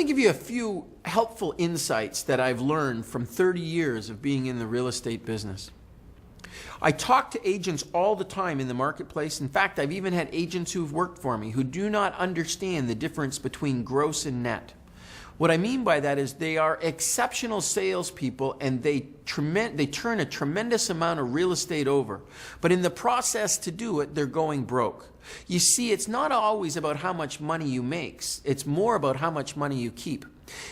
me give you a few helpful insights that I've learned from 30 years of being in the real estate business. I talk to agents all the time in the marketplace. In fact, I've even had agents who've worked for me who do not understand the difference between gross and net. What I mean by that is they are exceptional salespeople and they turn a tremendous amount of real estate over. But in the process to do it, they're going broke. You see, it's not always about how much money you make. It's more about how much money you keep.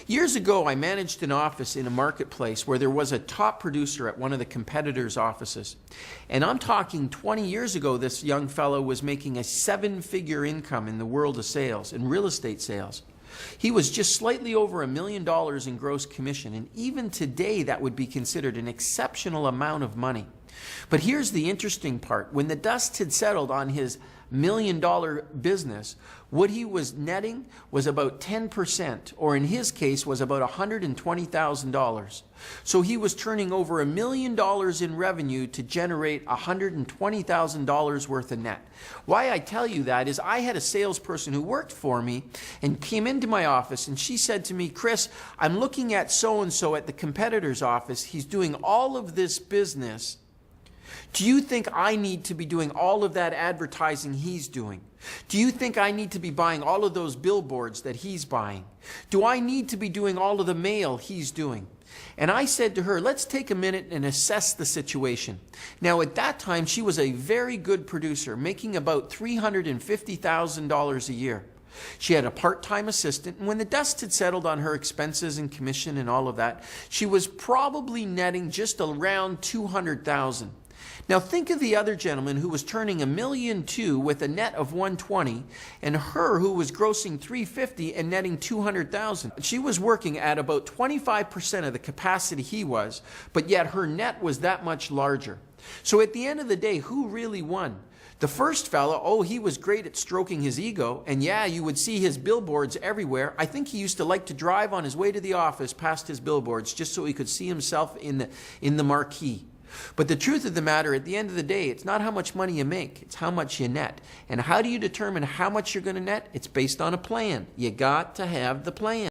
Years ago, I managed an office in a marketplace where there was a top producer at one of the competitors' offices. And I'm talking 20 years ago, this young fellow was making a 7-figure income in the world of sales, in real estate sales. He was just slightly over $1 million in gross commission, and even today that would be considered an exceptional amount of money. But here's the interesting part. When the dust had settled on his $1 million business, what he was netting was about 10%, or in his case was about $120,000. So he was turning over $1 million in revenue to generate $120,000 worth of net. Why I tell you that is I had a salesperson who worked for me and came into my office, and she said to me, "Chris, I'm looking at so-and-so at the competitor's office. He's doing all of this business. Do you think I need to be doing all of that advertising he's doing? Do you think I need to be buying all of those billboards that he's buying? Do I need to be doing all of the mail he's doing?" And I said to her, let's take a minute and assess the situation. Now at that time, she was a very good producer, making about $350,000 a year. She had a part-time assistant, and when the dust had settled on her expenses and commission and all of that, she was probably netting just around $200,000. Now think of the other gentleman who was turning $1.2 million with a net of $120,000, and her who was grossing $350,000 and netting $200,000. She was working at about 25% of the capacity he was, but yet her net was that much larger. So at the end of the day, who really won? The first fellow, oh, he was great at stroking his ego, and yeah, you would see his billboards everywhere. I think he used to like to drive on his way to the office past his billboards just so he could see himself in the marquee. But the truth of the matter, at the end of the day, it's not how much money you make, it's how much you net. And how do you determine how much you're going to net? It's based on a plan. You got to have the plan.